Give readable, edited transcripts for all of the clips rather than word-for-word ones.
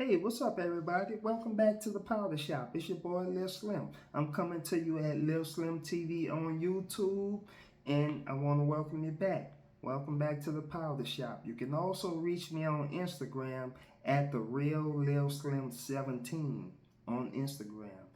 Hey, what's up, everybody? Welcome back to the Powder Shop. It's your boy Lil Slim. I'm coming to you at Lil Slim TV on YouTube, and I want to welcome you back. Welcome back to the Powder Shop. You can also reach me on Instagram at the Real Lil Slim 17 on Instagram.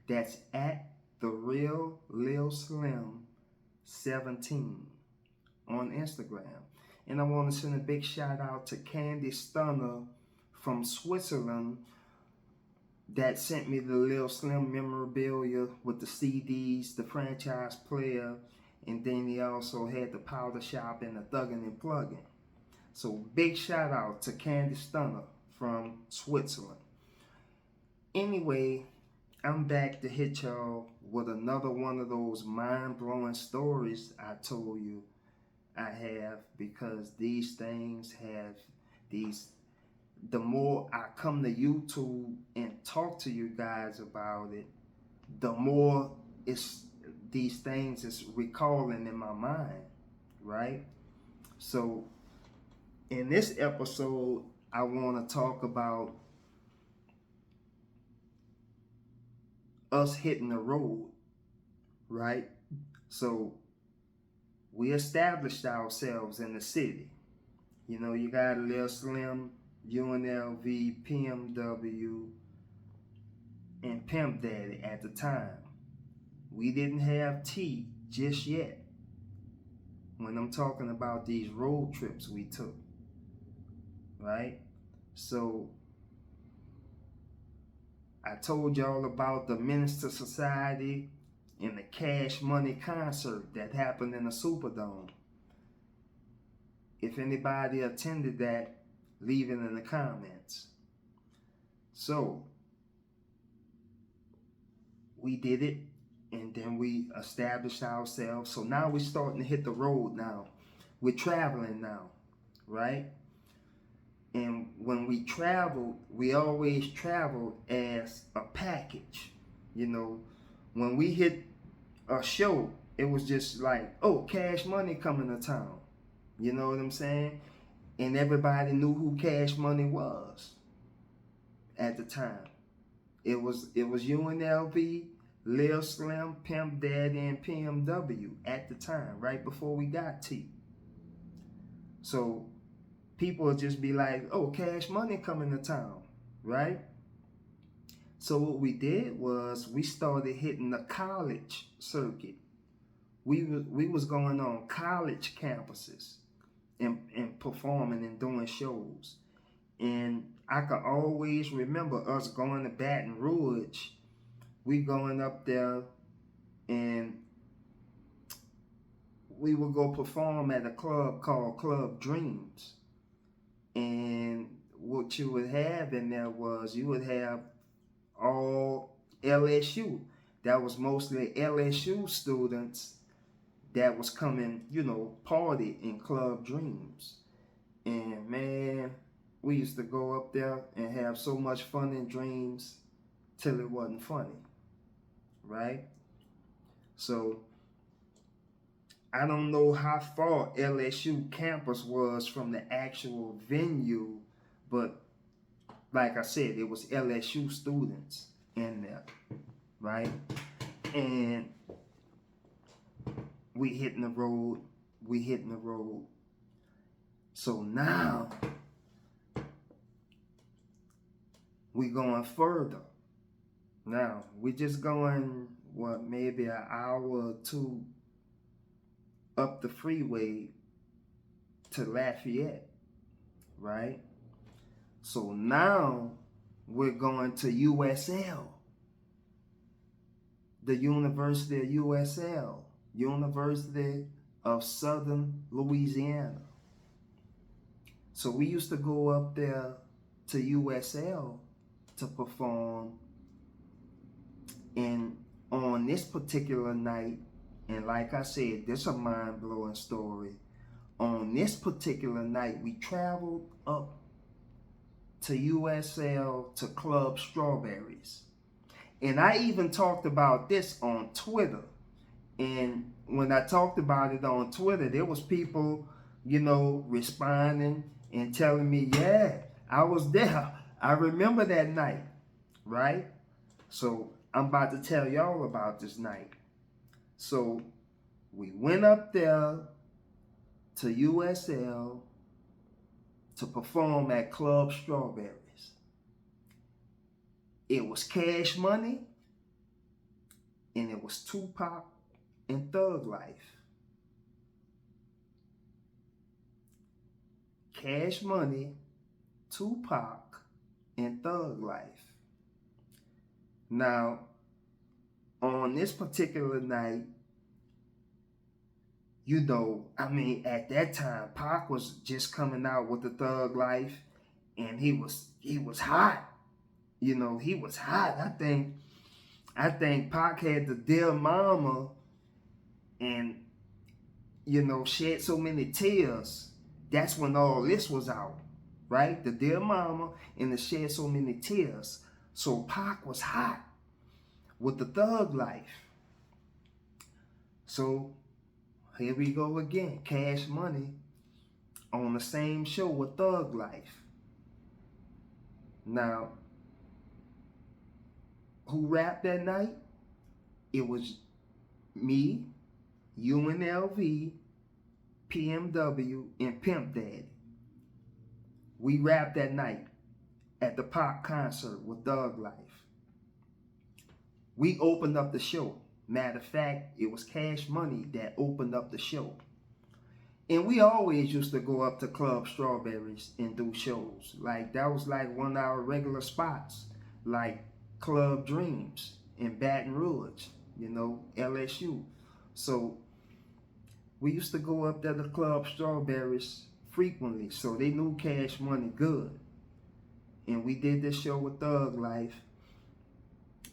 That's at the Real Lil Slim 17 on Instagram. And I want to send a big shout out to Candy Stunner from Switzerland that sent me the Lil Slim memorabilia with the CDs, the franchise player, and then he also had the Powder Shop and the Thuggin' and Pluggin'. So big shout out to Candy Stunner from Switzerland. Anyway, I'm back to hit y'all with another one of those mind-blowing stories I told you I have, because these things have these. The more I come to YouTube and talk to you guys about it, the more these things is recalling in my mind, right? So in this episode, I want to talk about us hitting the road, right? So we established ourselves in the city. You know, you got Lil Slim, UNLV, PMW, and Pimp Daddy at the time. We didn't have T just yet when I'm talking about these road trips we took, right? So I told y'all about the Minister Society and the Cash Money concert that happened in the Superdome. If anybody attended that, leave it in the comments. So we did it, and then we established ourselves. So now we're starting to hit the road now. We're traveling now, right? And when we traveled, we always traveled as a package. You know, when we hit a show, it was just like, oh, Cash Money coming to town. You know what I'm saying? And everybody knew who Cash Money was at the time. It was UNLV, Lil Slim, Pimp Daddy, and PMW at the time, right before we got T. So people would just be like, oh, Cash Money coming to town, right? So what we did was we started hitting the college circuit. We was going on college campuses and performing and doing shows. And I could always remember us going to Baton Rouge. We going up there and we would go perform at a club called Club Dreams. And what you would have in there was you would have all LSU. That was mostly LSU students that was coming, you know, party in Club Dreams. And man, we used to go up there and have so much fun in Dreams till it wasn't funny, right? So I don't know how far LSU campus was from the actual venue, but like I said, it was LSU students in there, right? And we hitting the road. So now we going further. Now we just going maybe an hour or two up the freeway to Lafayette, right? So now we're going to USL, the University of USL. University of Southern Louisiana. So we used to go up there to USL to perform, and on this particular night, and like I said, this is a mind-blowing story. On this particular night, we traveled up to USL to Club Strawberries. And I even talked about this on Twitter. And when I talked about it on Twitter, there was people, you know, responding and telling me, yeah, I was there. I remember that night, right? So I'm about to tell y'all about this night. So we went up there to USL to perform at Club Strawberries. It was Cash Money and it was Tupac and Thug Life. Cash Money, Tupac, and Thug Life. Now, on this particular night, you know, I mean, at that time, Pac was just coming out with the Thug Life, and he was hot. You know, he was hot. I think Pac had the Dear Mama, and you know, shed so many tears. That's when all this was out, right? The Dear Mama and the Shed So Many Tears. So Pac was hot with the Thug Life. So here we go again. Cash Money on the same show with Thug Life. Now, who rapped that night? It was me, UNLV, PMW, and Pimp Daddy. We rapped that night at the Pac concert with Thug Life. We opened up the show. Matter of fact, it was Cash Money that opened up the show. And we always used to go up to Club Strawberries and do shows. Like, that was like one of our regular spots. Like Club Dreams in Baton Rouge, you know, LSU. So we used to go up there to Club Strawberries frequently, so they knew Cash Money good. And we did this show with Thug Life.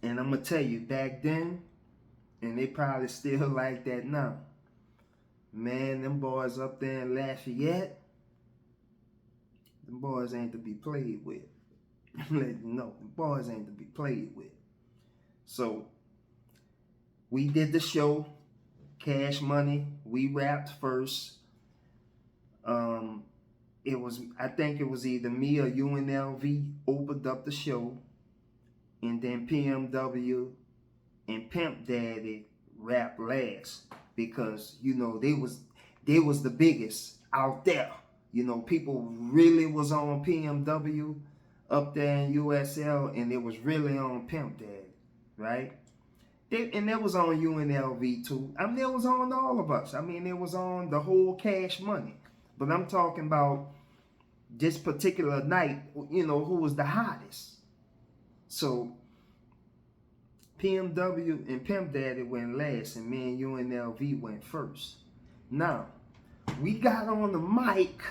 And I'm going to tell you, back then, and they probably still like that now, man, them boys up there in Lafayette, them boys ain't to be played with. I'm letting you know, them boys ain't to be played with. So, we did the show. Cash Money, we rapped first. I think it was either me or UNLV opened up the show, and then PMW and Pimp Daddy rapped last because you know they was the biggest out there. You know, people really was on PMW up there in USL, and it was really on Pimp Daddy, right? And it was on UNLV too. I mean, it was on all of us. I mean, it was on the whole Cash Money. But I'm talking about this particular night, you know, who was the hottest. So, PMW and Pimp Daddy went last, and me and UNLV went first. Now, we got on the mic.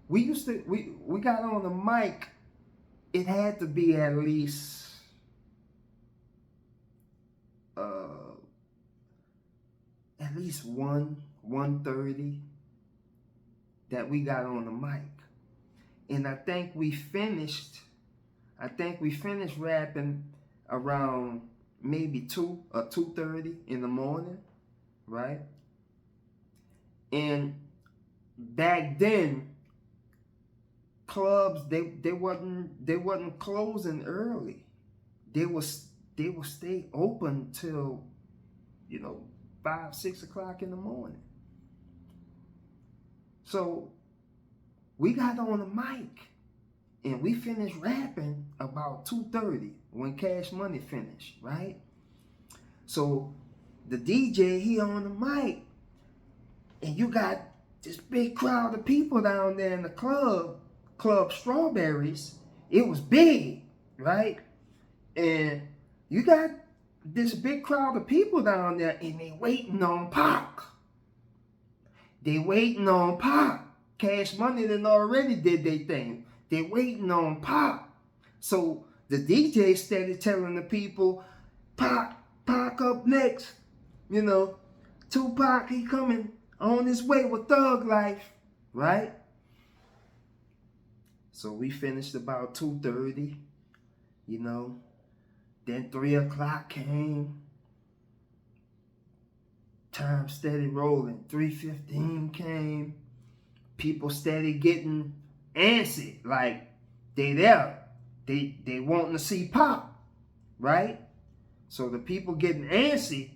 We got on the mic. It had to be at least 1:30 that we got on the mic. And I think we finished rapping around maybe 2 or 2:30 in the morning, right? And back then, clubs they wasn't closing early. They would stay open till, you know, 5, 6 o'clock in the morning. So we got on the mic and we finished rapping about 2:30 when Cash Money finished, right? So the DJ, he on the mic, and you got this big crowd of people down there in the Club Strawberries. It was big, right? And you got this big crowd of people down there, and they waiting on Pac. They waiting on Pac. Cash Money done already did their thing. They waiting on Pac. So the DJ started telling the people, Pac up next. You know, Tupac, he coming on his way with Thug Life, right? So we finished about 2:30, you know. Then 3 o'clock came. Time steady rolling. 3:15 came. People steady getting antsy. Like, they there. They wanting to see Pop, right? So the people getting antsy,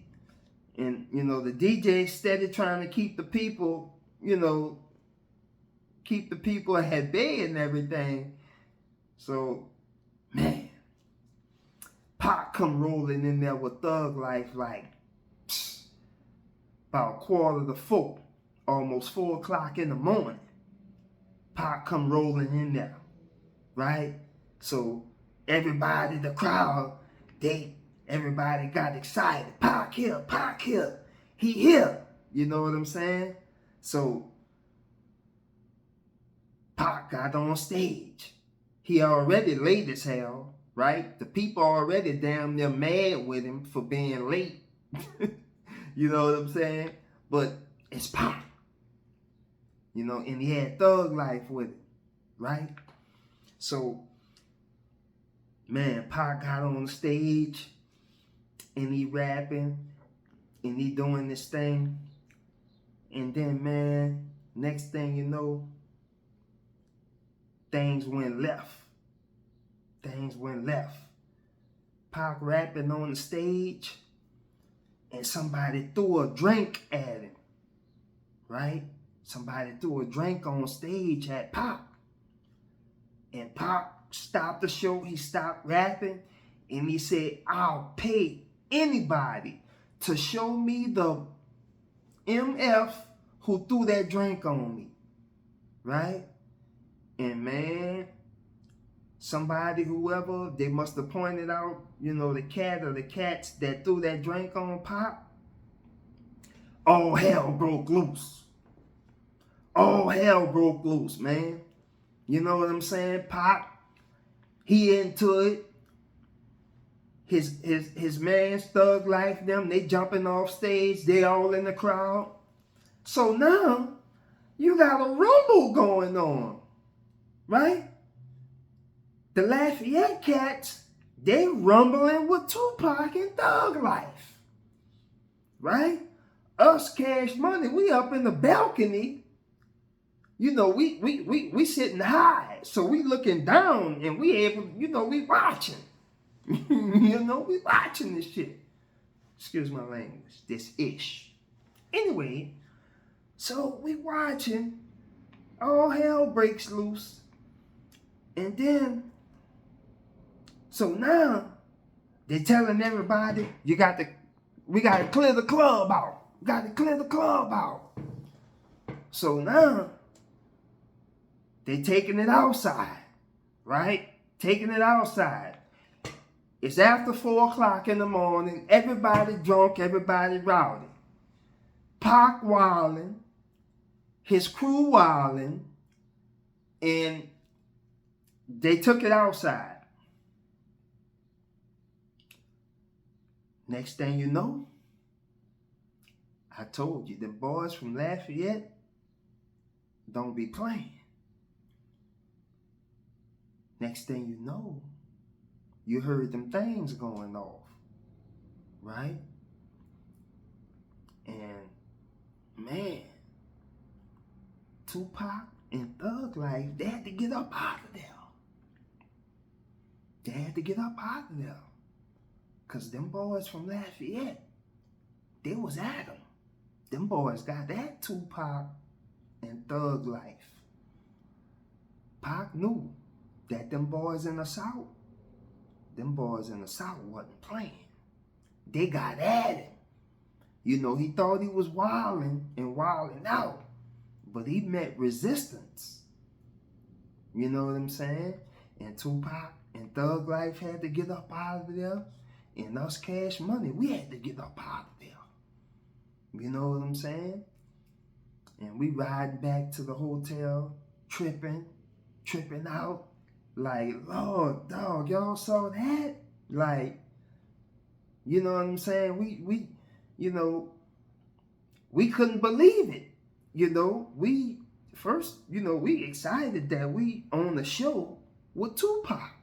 and the DJ steady trying to keep the people, keep the people at bay and everything. So, man, Pop come rolling in there with Thug Life like about 3:45, almost 4 o'clock in the morning. Pop come rolling in there, right? So everybody, the crowd, everybody got excited. Pac here, he here. You know what I'm saying? So Pac got on stage. He already late as hell, right? The people already damn near mad with him for being late. You know what I'm saying? But it's Pac. And he had Thug Life with it, right? So, man, Pac got on the stage and he rapping and he doing this thing. And then, man, next thing you know, things went left. Things went left. Pac rapping on the stage and somebody threw a drink at him, right? Somebody threw a drink on stage at Pac. And Pac stopped the show. He stopped rapping. And he said, I'll pay anybody to show me the MF who threw that drink on me. Right? And man, somebody, whoever, they must have pointed out, the cat or the cats that threw that drink on Pac. All hell broke loose. All hell broke loose, man. You know what I'm saying? Pac, he into it. His man's Thug Life, them, they jumping off stage. They all in the crowd. So now, you got a rumble going on, right? The Lafayette cats, they rumbling with Tupac and Thug Life, right? Us Cash Money, we up in the balcony. We sitting high, so we looking down and we able, we watching. We watching this shit. Excuse my language, this ish. Anyway, so we watching, all hell breaks loose. And then, so now, they're telling everybody, we got to clear the club out. We got to clear the club out. So now, they taking it outside, right? Taking it outside. It's after 4 o'clock in the morning. Everybody drunk, everybody rowdy. Pac wilding, his crew wilding, and they took it outside. Next thing you know, I told you, the boys from Lafayette don't be playing. Next thing you know, you heard them things going off, right? And man, Tupac and Thug Life, they had to get up out of there. They had to get up out of there. Because them boys from Lafayette, they was at them. Them boys got that Tupac and Thug Life. Pac knew that them boys in the South wasn't playing. They got at him. He thought he was wilding and wilding out, but he met resistance. You know what I'm saying? And Tupac and Thug Life had to get up out of there, and us Cash Money, we had to get up out of there. You know what I'm saying? And we riding back to the hotel, tripping out. Like, Lord, dog, y'all saw that? Like, you know what I'm saying? We couldn't believe it. We excited that we on the show with Tupac.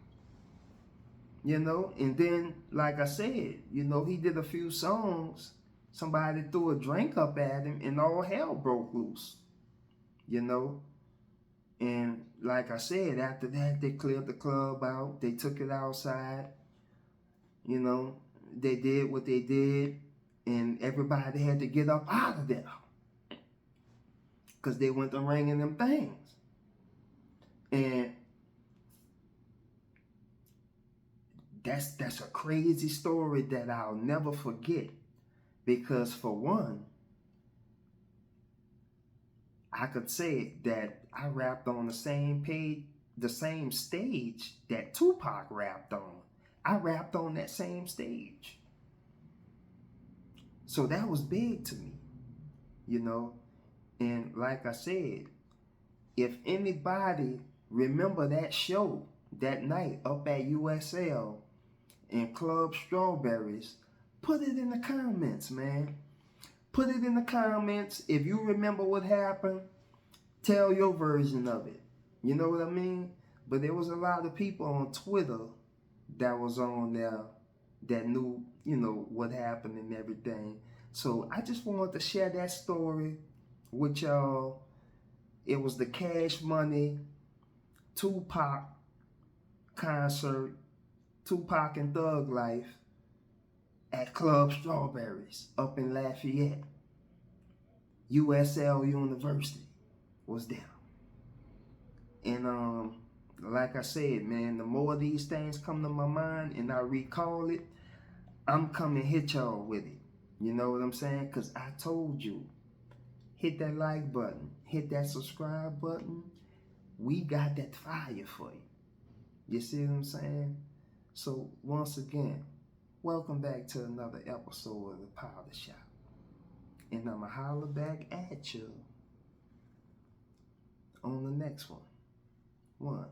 And then, like I said, he did a few songs. Somebody threw a drink up at him and all hell broke loose. And like I said, after that, they cleared the club out. They took it outside. You know, they did what they did. And everybody had to get up out of there. Because they went to ringing them things. And that's a crazy story that I'll never forget. Because for one, I could say that I rapped on the same page, the same stage that Tupac rapped on. I rapped on that same stage. So that was big to me, you know. And like I said, if anybody remember that show that night up at USL and Club Strawberries, put it in the comments, man. Put it in the comments. If you remember what happened, tell your version of it. You know what I mean? But there was a lot of people on Twitter that was on there that knew, you know, what happened and everything. So I just wanted to share that story with y'all. It was the Cash Money Tupac concert, Tupac and Thug Life at Club Strawberries up in Lafayette. USL University was there. And like I said, man, the more of these things come to my mind and I recall it, I'm coming to hit y'all with it. You know what I'm saying? Because I told you, hit that like button, hit that subscribe button. We got that fire for you. You see what I'm saying? So once again, welcome back to another episode of the Powder Shop. And I'ma holler back at you on the next one.